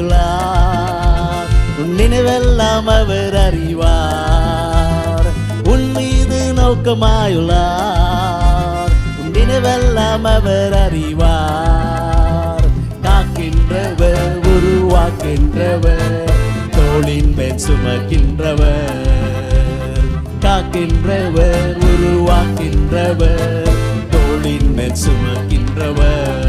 நோக்கமாயுள்ளார். உன் நினைவெல்லாம் அவர் அறிவார். உன் மீது நோக்கமாயுள்ளார். உன் நினைவெல்லாம் அவர் அறிவார். காக்கின்றவர், உருவாக்கின்றவர், தோளின் மேல் சுமக்கின்றவர். காக்கின்றவர், உருவாக்கின்றவர், தோளின் மேல் சுமக்கின்றவர்.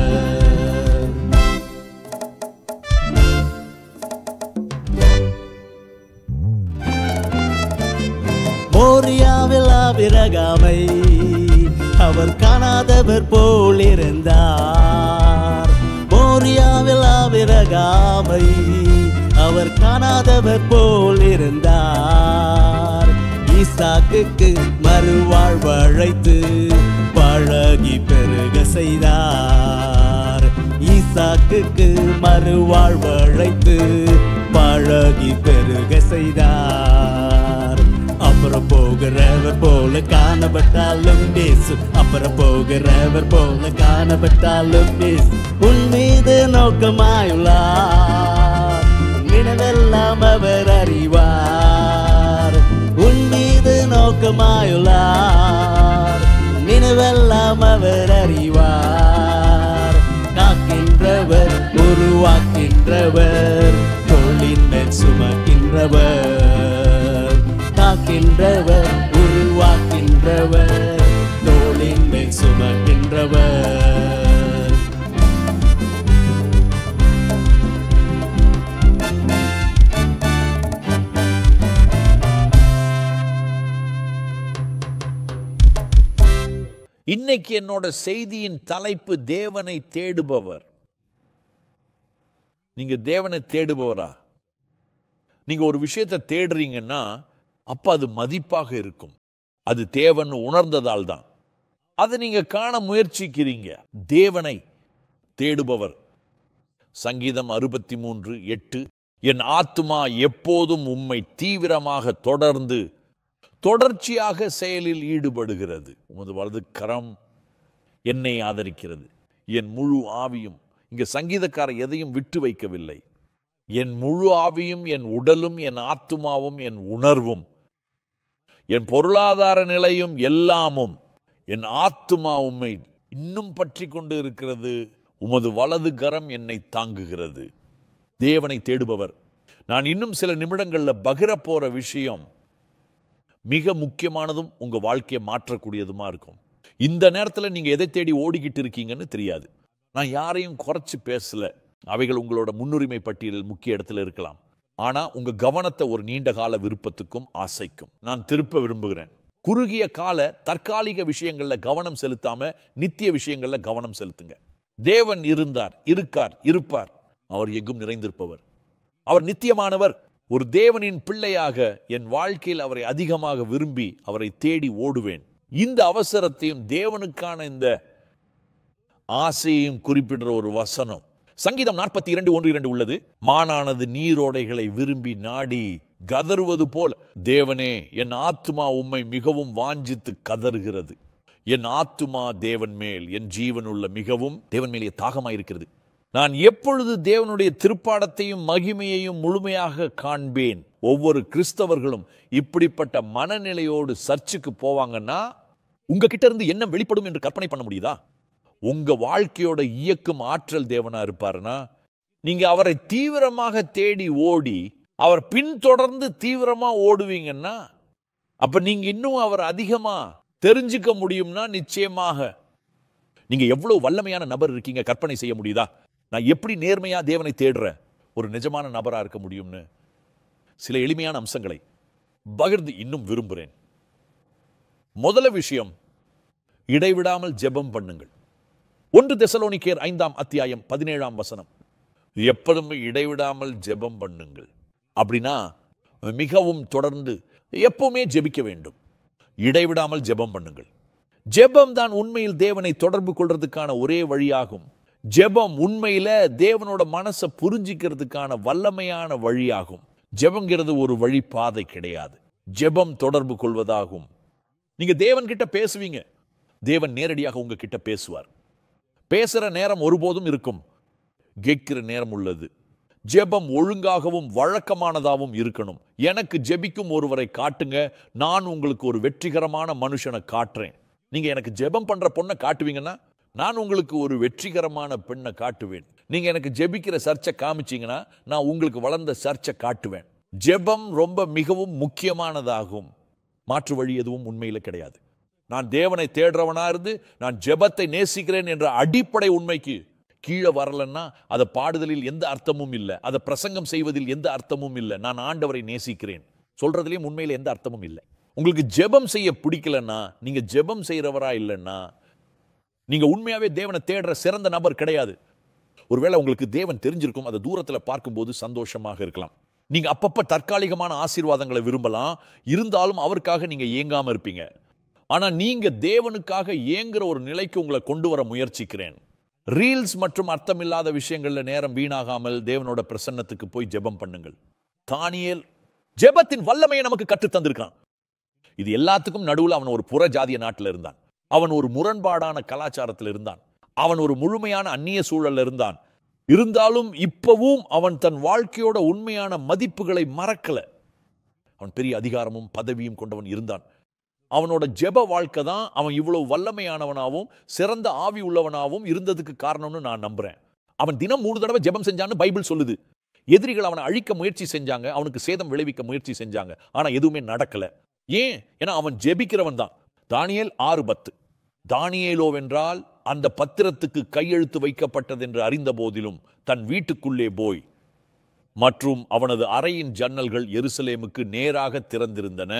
மோரியாவில் ஆபிரகாமை அவர் காணாதவர் போல் இருந்தார். மோரியாவில் ஆபிரகாமை அவர் காணாதவர் போல் இருந்தார். ஈசாக்குக்கு மறுவாழ்வு அழைத்து பழகி பெருக செய்தார். ஈசாக்குக்கு மறுவாழ்வு அழைத்து பழகி பெருக செய்தார். அப்புறம் போகிறவர் போல காணப்பட்டாலும் பேசு. அப்புறம் போகிறவர் போல காணப்பட்டாலும் பேசு. உன் மீது நோக்கமாயுள்ளார். நினைவெல்லாம் அவர் அறிவார். உன் மீது நோக்கமாயுள்ளார். நினைவெல்லாம் அவர் அறிவார். காக்கின்றவர், உருவாக்கின்றவர், தோளின் மேல் சுமக்கின்றவர். காக்கின்றவர், உருவாக்கின்றவர், தோளின் மேல் சுமக்கின்றவர். இன்னைக்கு என்னோட செய்தியின் தலைப்பு தேவனை தேடுபவர். நீங்க தேவனை தேடுபவரா? நீங்க ஒரு விஷயத்தை தேடுறீங்கன்னா அப்ப அது மதிப்பாக இருக்கும். அது தேவன் உணர்ந்ததால் தான் அதை நீங்க காண முயற்சிக்கிறீங்க. தேவனை தேடுபவர். சங்கீதம் 63:8, என் ஆத்துமா எப்போதும் உம்மை தீவிரமாக தொடர்ச்சியாக செயலில் ஈடுபடுகிறது. உமது வலது கரம் என்னை ஆதரிக்கிறது. என் முழு ஆவியும், இங்க சங்கீதக்காரர் எதையும் விட்டு வைக்கவில்லை. என் முழு ஆவியும், என் உடலும், என் ஆத்துமாவும், என் உணர்வும், என் பொருளாதார நிலையும் எல்லாமும், என் ஆத்துமா உம்மை இன்னும் பற்றி கொண்டு இருக்கிறது. உமது வலது கரம் என்னை தாங்குகிறது. தேவனை தேடுபவர். நான் இன்னும் சில நிமிடங்கள்ல பகிர போற விஷயம் மிக முக்கியமானதும் உங்க வாழ்க்கையை மாற்றக்கூடியதுமா இருக்கும். இந்த நேரத்தில் நீங்க எதை தேடி ஓடிக்கிட்டு இருக்கீங்கன்னு தெரியாது. நான் யாரையும் குறைச்சு பேசல. அவைகள் உங்களோட முன்னுரிமை பட்டியலில் முக்கிய இடத்துல இருக்கலாம். ஆனா உங்க கவனத்தை ஒரு நீண்ட கால விருப்பத்துக்கும் ஆசைக்கும் நான் திருப்ப விரும்புகிறேன். குறுகிய கால தற்காலிக விஷயங்கள்ல கவனம் செலுத்தாம நித்திய விஷயங்கள்ல கவனம் செலுத்துங்க. தேவன் இருந்தார், இருக்கார், இருப்பார். அவர் எங்கும் நிறைந்திருப்பவர். அவர் நித்தியமானவர். ஒரு தேவனின் பிள்ளையாக என் வாழ்க்கையில் அவரை அதிகமாக விரும்பி அவரை தேடி ஓடுவேன். இந்த அவசரத்தையும் தேவனுக்கான இந்த ஆசையையும் குறிப்பிடுற ஒரு வசனம் சங்கீதம் 42:1-2 உள்ளது. மானானது நீரோடைகளை விரும்பி நாடி கதறுவது போல தேவனே என் ஆத்துமா உம்மை மிகவும் வாஞ்சித்து கதறுகிறது. என் ஆத்துமா தேவன் மேல், என் ஜீவனுள்ள மிகவும் தேவன் மேலே தாகமாயிருக்கிறது. நான் எப்பொழுது தேவனுடைய திருப்பாடத்தையும் மகிமையையும் முழுமையாக காண்பேன். ஒவ்வொரு கிறிஸ்தவர்களும் இப்படிப்பட்ட மனநிலையோடு சர்ச்சுக்கு போவாங்கன்னா உங்ககிட்ட இருந்து என்ன வெளிப்படும் என்று கற்பனை பண்ண முடியுதா? உங்க வாழ்க்கையோட இயக்கும் ஆற்றல் தேவனா இருப்பாருன்னா நீங்க அவரை தீவிரமாக தேடி ஓடி அவர் பின்தொடர்ந்து தீவிரமா ஓடுவீங்கன்னா அப்ப நீங்க இன்னும் அவர் அதிகமா தெரிஞ்சுக்க முடியும்னா நிச்சயமாக நீங்க எவ்வளவு வல்லமையான நபர் இருக்கீங்க கற்பனை செய்ய முடியுதா? நான் எப்படி நேர்மையா தேவனை தேடுறேன், ஒரு நிஜமான நபரா இருக்க முடியும்னு சில எளிமையான அம்சங்களை பகிர்ந்து இன்னும் விரும்புகிறேன். முதல் விஷயம், இடைவிடாமல் ஜெபம் பண்ணுங்கள். 1 தெசலோனிக்கேயர் 5:17 எப்பொழுதுமே இடைவிடாமல் ஜெபம் பண்ணுங்கள். அப்படின்னா மிகவும் தொடர்ந்து எப்பவுமே ஜெபிக்க வேண்டும். இடைவிடாமல் ஜெபம் பண்ணுங்கள். ஜெபம் தான் உண்மையில் தேவனை தொடர்பு கொள்றதுக்கான ஒரே வழியாகும். ஜெபம் உண்மையில தேவனோட மனசை புரிஞ்சிக்கிறதுக்கான வல்லமையான வழியாகும். ஜெபங்கிறது ஒரு வழி பாதை கிடையாது. ஜெபம் தொடர்பு கொள்வதாகும். நீங்க தேவன் கிட்ட பேசுவீங்க, தேவன் நேரடியாக உங்ககிட்ட பேசுவார். பேசுற நேரம் ஒருபோதும் இருக்கும், கேட்கிற நேரம் உள்ளது. ஜெபம் ஒழுங்காகவும் வழக்கமானதாகவும் இருக்கணும். எனக்கு ஜெபிக்கும் ஒருவரை காட்டுங்க, நான் உங்களுக்கு ஒரு வெற்றிகரமான மனுஷனை காட்டுறேன். நீங்க எனக்கு ஜெபம் பண்ற பொண்ணை காட்டுவீங்கன்னா நான் உங்களுக்கு ஒரு வெற்றிகரமான பெண்ணை காட்டுவேன். நீங்க எனக்கு ஜெபிக்கிற சர்ச்சை காமிச்சீங்கன்னா நான் உங்களுக்கு வளர்ந்த சர்ச்சை காட்டுவேன். ஜெபம் ரொம்ப மிகவும் முக்கியமானதாகும். மாற்று வழி எதுவும் உண்மையில கிடையாது. நான் தேவனை தேடுறவனா இருந்து நான் ஜெபத்தை நேசிக்கிறேன் என்ற அடிப்படை உண்மைக்கு கீழே வரலன்னா அதை பாடுதலில் எந்த அர்த்தமும் இல்லை, அதை பிரசங்கம் செய்வதில் எந்த அர்த்தமும் இல்லை. நான் ஆண்டவரை நேசிக்கிறேன் சொல்றதுலயும் உண்மையில எந்த அர்த்தமும் இல்லை. உங்களுக்கு ஜெபம் செய்ய பிடிக்கலன்னா, நீங்க ஜெபம் செய்யறவரா இல்லைன்னா நீங்க உண்மையாவே தேவனை தேடுற சிறந்த நபர் கிடையாது. ஒருவேளை உங்களுக்கு தேவன் தெரிஞ்சிருக்கும், அதை தூரத்துல பார்க்கும்போது சந்தோஷமாக இருக்கலாம். நீங்க அப்பப்ப தற்காலிகமான ஆசீர்வாதங்களை விரும்பலாம், இருந்தாலும் அவருக்காக நீங்க ஏங்காம இருப்பீங்க. ஆனா நீங்க தேவனுக்காக ஏங்குற ஒரு நிலைக்கு உங்களை கொண்டு வர முயற்சிக்கிறேன். ரீல்ஸ் மற்றும் அர்த்தமில்லாத விஷயங்கள்ல நேரம் வீணாகாமல் தேவனோட பிரசன்னத்துக்கு போய் ஜெபம் பண்ணுங்கள். தானியேல் ஜெபத்தின் வல்லமையை நமக்கு கற்று தந்திருக்கான். இது எல்லாத்துக்கும் நடுவில் அவன் ஒரு புற ஜாதிய நாட்டில் இருந்தான். அவன் ஒரு முரண்பாடான கலாச்சாரத்தில் இருந்தான். அவன் ஒரு முழுமையான அந்நிய சூழல்ல இருந்தான். இருந்தாலும் இப்பவும் அவன் தன் வாழ்க்கையோட உண்மையான மதிப்புகளை மறக்கல. அவன் பெரிய அதிகாரமும் பதவியும் கொண்டவன் இருந்தான். அவனோட ஜெப வாழ்க்கை தான் அவன் இவ்வளவு வல்லமையானவனாகவும் சிறந்த ஆவி உள்ளவனாகவும் இருந்ததுக்கு காரணம்னு நான் நம்புறேன். அவன் தினம் 3 தடவை ஜெபம் செஞ்சான்னு பைபிள் சொல்லுது. எதிரிகள் அவனை அழிக்க முயற்சி செஞ்சாங்க, அவனுக்கு சேதம் விளைவிக்க முயற்சி செஞ்சாங்க, ஆனா எதுவுமே நடக்கல. ஏன்? ஏன்னா அவன் ஜெபிக்கிறவன் தான். தானியேல் 6:10. தானியேலோவென்றால் அந்த பத்திரத்துக்கு கையெழுத்து வைக்கப்பட்டது என்று அறிந்த போதிலும் தன் வீட்டுக்குள்ளே போய் மற்றும் அவனது அறையின் ஜன்னல்கள் எருசலேமுக்கு நேராக திறந்திருந்தன.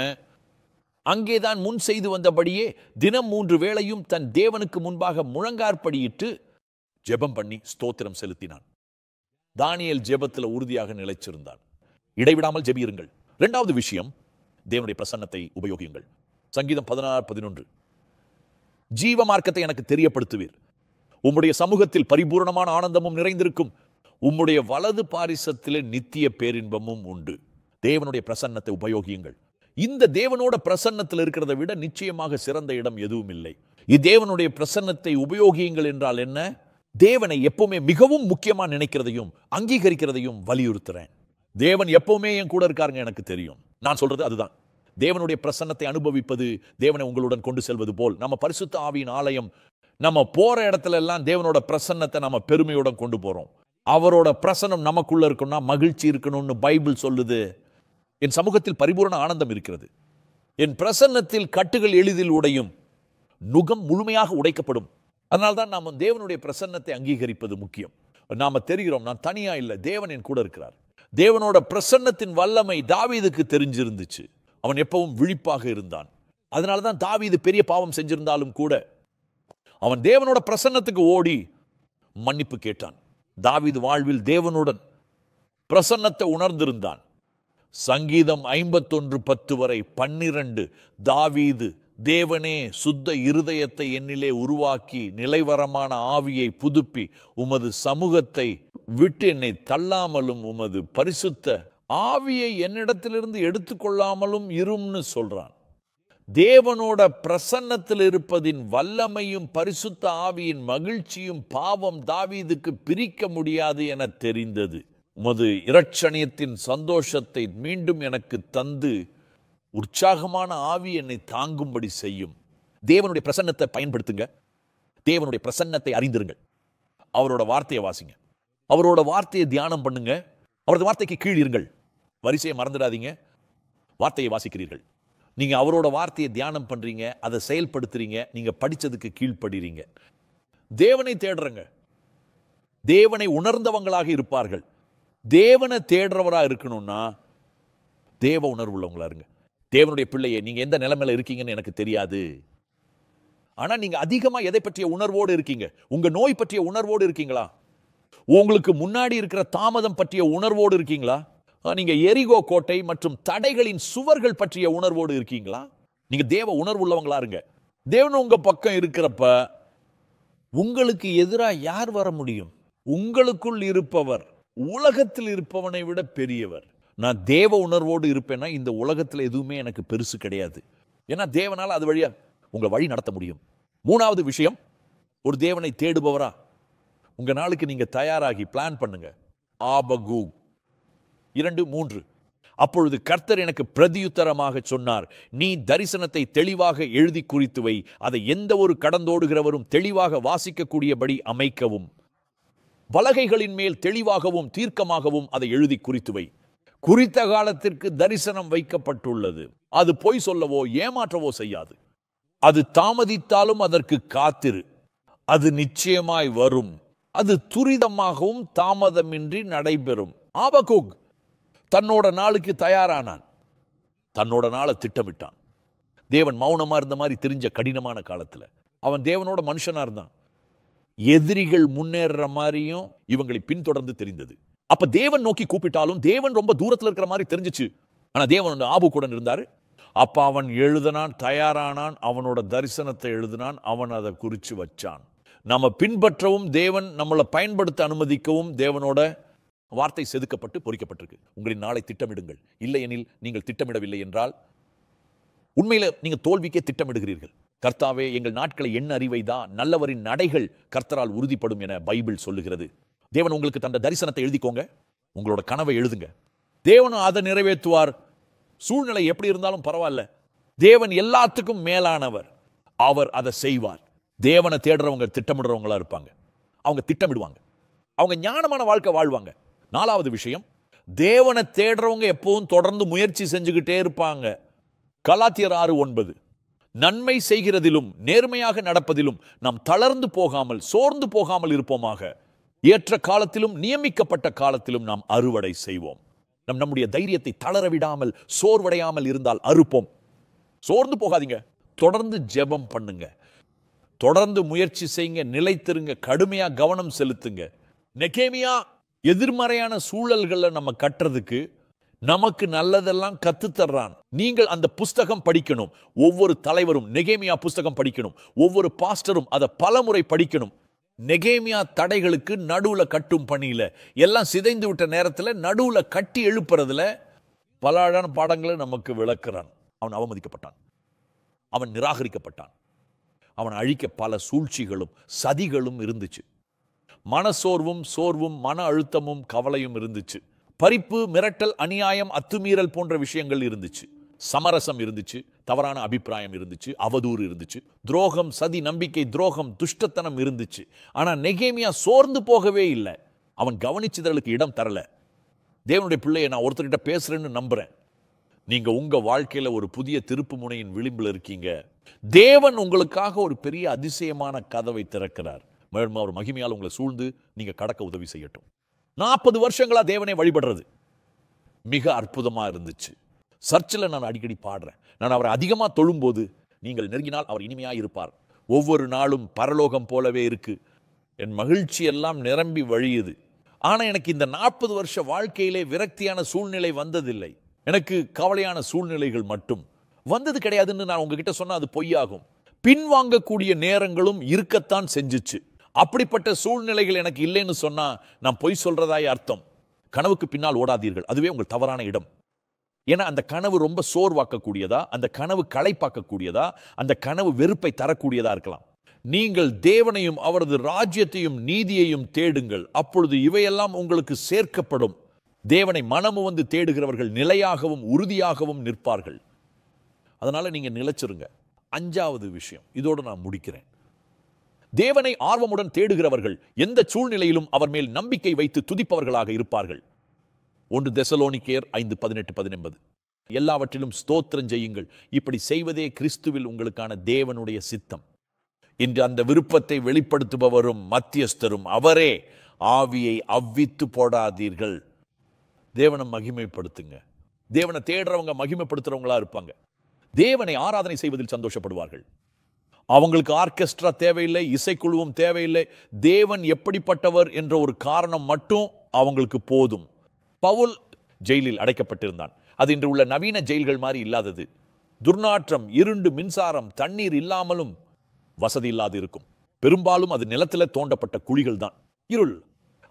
அங்கேதான் முன் செய்து வந்தபடியே தினம் 3 வேளையும் தன் தேவனுக்கு முன்பாக முழங்கார்படியிட்டு ஜெபம் பண்ணி ஸ்தோத்திரம் செலுத்தினான். தானியேல் ஜெபத்தில் உறுதியாக நிலைச்சிருந்தான். இடைவிடாமல் ஜெபியுங்கள். 2வது விஷயம், தேவனுடைய பிரசன்னத்தை உபயோகியுங்கள். சங்கீதம் 16:11. ஜீவ மார்க்கத்தை எனக்கு தெரியப்படுத்துவீர். உம்முடைய சமூகத்தில் பரிபூர்ணமான ஆனந்தமும் நிறைந்திருக்கும். உம்முடைய வலது பாரிசத்திலே நித்திய பேரின்பமும் உண்டு. தேவனுடைய பிரசன்னத்தை உபயோகியுங்கள். இந்த தேவனோட பிரசன்னத்தில் இருக்கிறதை விட நிச்சயமாக சிறந்த இடம் எதுவும் இல்லை. தேவனுடைய பிரசன்னத்தை உபயோகியுங்கள் என்றால் என்ன? தேவனை எப்பவுமே மிகவும் முக்கியமா நினைக்கிறதையும் அங்கீகரிக்கிறதையும் வலியுறுத்துறேன். தேவன் எப்பவுமே என் கூட இருக்காருங்க, எனக்கு தெரியும். நான் சொல்றது அதுதான். தேவனுடைய பிரசன்னத்தை அனுபவிப்பது தேவனை உங்களுடன் கொண்டு செல்வது போல். நம்ம பரிசுத்த ஆவியின் ஆலயம், நம்ம போற இடத்துல எல்லாம் தேவனோட பிரசன்னத்தை நம்ம பெருமையுடன் கொண்டு போறோம். அவரோட பிரசன்னம் நமக்குள்ள இருக்கணும்னா மகிழ்ச்சி இருக்கணும்னு பைபிள் சொல்லுது. என் சமூகத்தில் பரிபூரண ஆனந்தம் இருக்கிறது. என் பிரசன்னத்தில் கட்டுகள் எளிதில் உடையும், நுகம் முழுமையாக உடைக்கப்படும். அதனால்தான் நாம் தேவனுடைய பிரசன்னத்தை அங்கீகரிப்பது முக்கியம். நாம தெரிகிறோம், நான் தனியா இல்லை, தேவன் என் கூட இருக்கிறார். தேவனோட பிரசன்னத்தின் வல்லமை தாவீதுக்கு தெரிஞ்சிருந்துச்சு. அவன் எப்பவும் விழிப்பாக இருந்தான். அதனாலதான் தாவீது பெரிய பாவம் செஞ்சிருந்தாலும் கூட அவன் தேவனோட பிரசன்னத்துக்கு ஓடி மன்னிப்பு கேட்டான். தாவீது வாழ்வில் தேவனுடன் பிரசன்னத்தை உணர்ந்திருந்தான். சங்கீதம் 51:10 வரை 12 தாவீது, தேவனே சுத்த இருதயத்தை என்னிலே உருவாக்கி நிலைவரமான ஆவியை புதுப்பி உமது சமூகத்தை விட்டு என்னை தள்ளாமலும் உமது பரிசுத்த ஆவியை என்னிடத்திலிருந்து எடுத்துக்கொள்ளாமலும் இரும்னு சொல்றான். தேவனோட பிரசன்னத்தில் இருப்பதின் வல்லமையும் பரிசுத்த ஆவியின் மகிழ்ச்சியும் பாவம் தாவீதுக்கு பிரிக்க முடியாது என தெரிந்தது. உமது இரட்சணியத்தின் சந்தோஷத்தை மீண்டும் எனக்கு தந்து உற்சாகமான ஆவி என்னை தாங்கும்படி செய்யும். தேவனுடைய பிரசன்னத்தை பயன்படுத்துங்க. தேவனுடைய பிரசன்னத்தை அறிந்திருங்கள். அவரோட வார்த்தையை வாசிங்க. அவரோட வார்த்தையை தியானம் பண்ணுங்க. அவரது வார்த்தைக்கு கீழ் இருங்கள். வரிசையை மறந்துடாதீங்க. வார்த்தையை வாசிக்கிறீர்கள், நீங்க அவரோட வார்த்தையை தியானம் பண்றீங்க, அதை செயல்படுத்துறீங்க, நீங்க படிச்சதுக்கு கீழ்ப்படுறீங்க. தேவனை தேடுறங்க. தேவனை உணர்ந்தவங்களாக இருப்பார்கள். தேவனை தேடுறவரா இருக்கணும்னா தேவ உணர்வு உள்ளவங்களா இருங்க. தேவனுடைய பிள்ளையை, நீங்க எந்த நிலைமையில இருக்கீங்கன்னு எனக்கு தெரியாது. ஆனா நீங்க அதிகமா எதை பற்றிய உணர்வோடு இருக்கீங்க? உங்க நோய் பற்றிய உணர்வோடு இருக்கீங்களா? உங்களுக்கு முன்னாடி இருக்கிற தாமதம் பற்றிய உணர்வோடு இருக்கீங்களா? நீங்க எரிகோ கோட்டை மற்றும் தடைகளின் சுவர்கள் பற்றிய உணர்வோடு இருக்கீங்களா? நீங்க தேவ உணர்வு உள்ளவங்களா இருங்க. தேவன் உங்க பக்கம் இருக்கிறப்ப உங்களுக்கு எதிராக யார் வர முடியும்? உங்களுக்குள் இருப்பவர் உலகத்தில் இருப்பவனை விட பெரியவர். நான் தேவ உணர்வோடு இருப்பேன்னா இந்த உலகத்தில் எதுவுமே எனக்கு பெருசு கிடையாது. ஏன்னா தேவனால் அது வழியா உங்களை வழி நடத்த முடியும். 3வது விஷயம், ஒரு தேவனை தேடுபவரா உங்க நாளுக்கு நீங்க தயாராகி பிளான் பண்ணுங்க. ஆபகூக் 2:3. அப்பொழுது கர்த்தர் எனக்கு பிரதியுத்தரமாக சொன்னார், நீ தரிசனத்தை தெளிவாக எழுதி குறித்து வை, அதை எந்த ஒரு கடந்தோடுகிறவரும் தெளிவாக வாசிக்கக்கூடியபடி அமைக்கவும், பலகைகளின் மேல் தெளிவாகவும் தீர்க்கமாகவும் அதை எழுதி குறித்து வை. குறித்த காலத்திற்கு தரிசனம் வைக்கப்பட்டுள்ளது. அது பொய் சொல்லவோ ஏமாற்றவோ செய்யாது. அது தாமதித்தாலும் அதற்கு காத்திரு, அது நிச்சயமாய் வரும், அது துரிதமாகவும் தாமதமின்றி நடைபெறும். ஆபகூக் தன்னோட நாளுக்கு தயாரானான். தன்னோட நாளை திட்டமிட்டான். தேவன் மௌனமா இருந்த மாதிரி தெரிஞ்ச கடினமான காலத்துல அவன் தேவனோட மனுஷனா இருந்தான். எதிரிகள் முன்னேற மாதிரியும் இவங்களை பின்தொடர்ந்து தெரிந்தது. அப்ப தேவன் நோக்கி கூப்பிட்டாலும் தேவன் ரொம்ப தூரத்துல இருக்கிற மாதிரி தெரிஞ்சிச்சு. ஆனா தேவன் ஆபகூக்குடன் இருந்தாரு. அப்ப அவன் எழுதினான், தயாரானான், அவனோட தரிசனத்தை எழுதினான், அவன் அதை குறிச்சு வச்சான். நம்ம பின்பற்றவும் தேவன் நம்மளை பயன்படுத்த அனுமதிக்கவும் தேவனோட வார்த்தை செதுக்கப்பட்டு பொறிக்கப்பட்டிருக்கு. உங்களின் நாளை திட்டமிடுங்கள். இல்லையெனில் நீங்கள் திட்டமிடவில்லை என்றால் உண்மையில நீங்க தோல்விக்கே திட்டமிடுகிறீர்கள். கர்த்தாவே எங்கள் நாட்களை எண்ண அறிவைதா, நல்லவரின் நடைகள் கர்த்தரால் உறுதிப்படும் என பைபிள் சொல்லுகிறது. தேவன் உங்களுக்கு தந்த தரிசனத்தை எழுதிக்கோங்க, உங்களோட கனவை எழுதுங்க. தேவனும் அதை நிறைவேற்றுவார். சூழ்நிலை எப்படி இருந்தாலும் பரவாயில்ல, தேவன் எல்லாத்துக்கும் மேலானவர், அவர் அதை செய்வார். தேவனை தேடுறவங்க திட்டமிடுறவங்களா இருப்பாங்க. அவங்க திட்டமிடுவாங்க, அவங்க ஞானமான வாழ்க்கை வாழ்வாங்க. 4வது விஷயம், தேவனை தேடுறவங்க எப்பவும் தொடர்ந்து முயற்சி செஞ்சுக்கிட்டே இருப்பாங்க. கலாத்தியர் 6:9, நன்மை செய்கிறதிலும் நேர்மையாக நடப்பதிலும் நாம் தளர்ந்து போகாமல் சோர்ந்து போகாமல் இருப்போமாக, ஏற்ற காலத்திலும் நியமிக்கப்பட்ட காலத்திலும் நாம் அறுவடை செய்வோம். நம்முடைய தைரியத்தை தளர விடாமல் சோர்வடையாமல் இருந்தால் அறுப்போம். சோர்ந்து போகாதீங்க, தொடர்ந்து ஜெபம் பண்ணுங்க, தொடர்ந்து முயற்சி செய்யுங்க, நிலைத்திருங்க, கடுமையா கவனம் செலுத்துங்க. நெகேமியா எதிர்மறையான சூழல்களை நம்ம கட்டுறதுக்கு நமக்கு நல்லதெல்லாம் கத்துத்தர்றான். நீங்கள் அந்த புஸ்தகம் படிக்கணும். ஒவ்வொரு தலைவரும் நெகேமியா புஸ்தகம் படிக்கணும். ஒவ்வொரு பாஸ்டரும் அதை பலமுறை படிக்கணும். நெகேமியா தடைகளுக்கு நடுவுல கட்டும் பணியில எல்லாம் சிதைந்து விட்ட நேரத்தில் நடுவுல கட்டி எழுப்புறதுல பல அழகான பாடங்களை நமக்கு விளக்குறான். அவன் அவமதிக்கப்பட்டான், அவன் நிராகரிக்கப்பட்டான், அவன் அழிக்க பல சூழ்ச்சிகளும் சதிகளும் இருந்துச்சு. மனசோர்வும் சோர்வும் மன அழுத்தமும் கவலையும் இருந்துச்சு. பறிப்பு, மிரட்டல், அநியாயம், அத்துமீறல் போன்ற விஷயங்கள் இருந்துச்சு. சமரசம் இருந்துச்சு, தவறான அபிப்பிராயம் இருந்துச்சு, அவதூறு இருந்துச்சு, துரோகம், சதி, நம்பிக்கை துரோகம், துஷ்டத்தனம் இருந்துச்சு. ஆனா நெகேமியா சோர்ந்து போகவே இல்லை. அவன் கவனிச்சுதலுக்கு இடம் தரல. தேவனுடைய பிள்ளையை நான் ஒருத்தர்கிட்ட பேசுறேன்னு நம்புறேன். நீங்க உங்க வாழ்க்கையில ஒரு புதிய திருப்பு முனையின் விளிம்பில் இருக்கீங்க. தேவன் உங்களுக்காக ஒரு பெரிய அதிசயமான கதவை திறக்கிறார். அவர் மகிமையால் உங்களை சூழ்ந்து நீங்க கடக்க உதவி செய்யட்டும். 40 வருஷங்களா தேவனை வழிபடுறது மிக அற்புதமா இருந்துச்சு. சர்ச்சில் நான் அடிக்கடி பாடுறேன். நான் அவரை அதிகமாக தொழும்போது, நீங்கள் நெருங்கினால் அவர் இனிமையாக இருப்பார், ஒவ்வொரு நாளும் பரலோகம் போலவே இருக்கு, என் மகிழ்ச்சி எல்லாம் நிரம்பி வழியுது. ஆனால் எனக்கு இந்த 40 வருஷ வாழ்க்கையிலே விரக்தியான சூழ்நிலை வந்ததில்லை. எனக்கு கவலையான சூழ்நிலைகள் மட்டும் வந்தது கிடையாதுன்னு நான் உங்ககிட்ட சொன்னால் அது பொய்யாகும். பின்வாங்கக்கூடிய நேரங்களும் இருக்கத்தான் செஞ்சிச்சு. அப்படிப்பட்ட சூழ்நிலைகள் எனக்கு இல்லைன்னு சொன்னா நான் பொய் சொல்றதாய் அர்த்தம். கனவுக்கு பின்னால் ஓடாதீர்கள், அதுவே உங்கள் தவறான இடம். ஏன்னா அந்த கனவு ரொம்ப சோர்வாக்கக்கூடியதா, அந்த கனவு களைப்பாக்கக்கூடியதா, அந்த கனவு வெறுப்பை தரக்கூடியதா இருக்கலாம். நீங்கள் தேவனையும் அவரது ராஜ்யத்தையும் நீதியையும் தேடுங்கள், அப்பொழுது இவையெல்லாம் உங்களுக்கு சேர்க்கப்படும். தேவனை மனமு வந்து தேடுகிறவர்கள் நிலையாகவும் உறுதியாகவும் நிற்பார்கள். அதனால நீங்க நிலைச்சிருங்க. 5வது விஷயம், இதோடு நான் முடிக்கிறேன். தேவனை ஆர்வமுடன் தேடுகிறவர்கள் எந்த சூழ்நிலையிலும் அவர் மேல் நம்பிக்கை வைத்து துதிப்பவர்களாக இருப்பார்கள். 1 தெசலோனிக்கேயர் 5:18-19, எல்லாவற்றிலும் ஸ்தோத்திரம் செய்யுங்கள், இப்படி செய்வதே கிறிஸ்துவில் உங்களுக்கான தேவனுடைய சித்தம். இன்று அந்த விருப்பத்தை வெளிப்படுத்துபவரும் மத்தியஸ்தரும் அவரே. ஆவியை அவ்வித்து போடாதீர்கள். தேவனை மகிமைப்படுத்துங்க. தேவனை தேடுறவங்க மகிமைப்படுத்துறவங்களா இருப்பாங்க. தேவனை ஆராதனை செய்வதில் சந்தோஷப்படுவார்கள். அவங்களுக்கு ஆர்கெஸ்ட்ரா தேவையில்லை, இசைக்குழுவும் தேவையில்லை. தேவன் எப்படிப்பட்டவர் என்ற ஒரு காரணம் மட்டும் அவங்களுக்கு போதும். பவுல் ஜெயிலில் அடைக்கப்பட்டிருந்தான். அது இன்று உள்ள நவீன ஜெயில்கள் மாதிரி இல்லாதது. துர்நாற்றம், இருண்டு, மின்சாரம், தண்ணீர் இல்லாமலும் வசதி இல்லாது இருக்கும். பெரும்பாலும் அது நிலத்தில் தோண்டப்பட்ட குழிகள் தான். இருள்.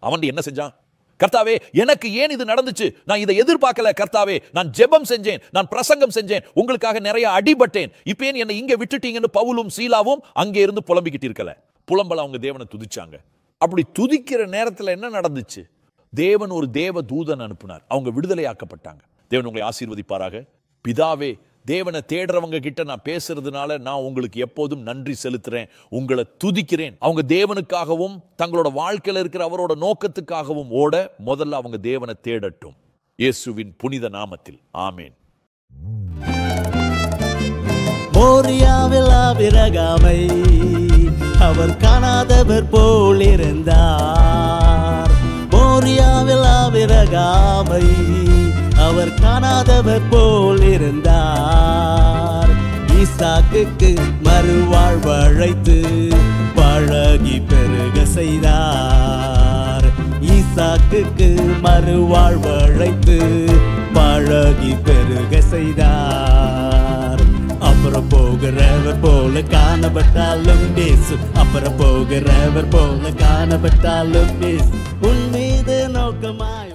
அவன் என்ன செஞ்சான்? கர்த்தாவே, எனக்கு ஏன் இது நடந்துச்சு? நான் இதை எதிர்பார்க்கல கர்த்தாவே. நான் ஜெபம் செஞ்சேன், நான் பிரசங்கம் செஞ்சேன், உங்களுக்காக நிறைய அடிபட்டேன், இப்ப ஏன் என்னை இங்க விட்டுட்டீங்கன்னு பவுலும் சீலாவும் அங்கே இருந்து புலம்பிக்கிட்டு இருக்கல. புலம்பல அவங்க தேவனை துதிச்சாங்க. அப்படி துதிக்கிற நேரத்தில் என்ன நடந்துச்சு? தேவன் ஒரு தேவ தூதன் அனுப்பினார். அவங்க விடுதலையாக்கப்பட்டாங்க. தேவன் உங்களை ஆசீர்வதிப்பாராக. பிதாவே, தேவனை தேடுறவங்க கிட்ட நான் பேசுறதுனால நான் உங்களுக்கு எப்போதும் நன்றி செலுத்துறேன், உங்களை துதிக்கிறேன். அவங்க தேவனுக்காகவும் தங்களோட வாழ்க்கையில் இருக்கிற அவரோட நோக்கத்துக்காகவும் ஓட முதல்ல அவங்க தேவனை தேடட்டும். இயேசுவின் புனித நாமத்தில் ஆமேன். மோரியாவில் ஆபிரகாமை அவர் காணாதவர் போல் இருந்தார். மோரியாவில் ஆபிரகாமை அவர் காணாதவர் போல் இருந்தார். ஈசாக்குக்கு மறுவாழ்வழைத்து பழகி பெருக செய்தார். ஈசாக்குக்கு மறுவாழ்வழைத்து பழகி பெருக செய்தார். அப்புறம் போகிறவர் போல காணப்பட்டாலும் பேசு, அப்புறம் போகிறவர் போல காணப்பட்டாலும் பேசு, உன் மீது நோக்கமாய்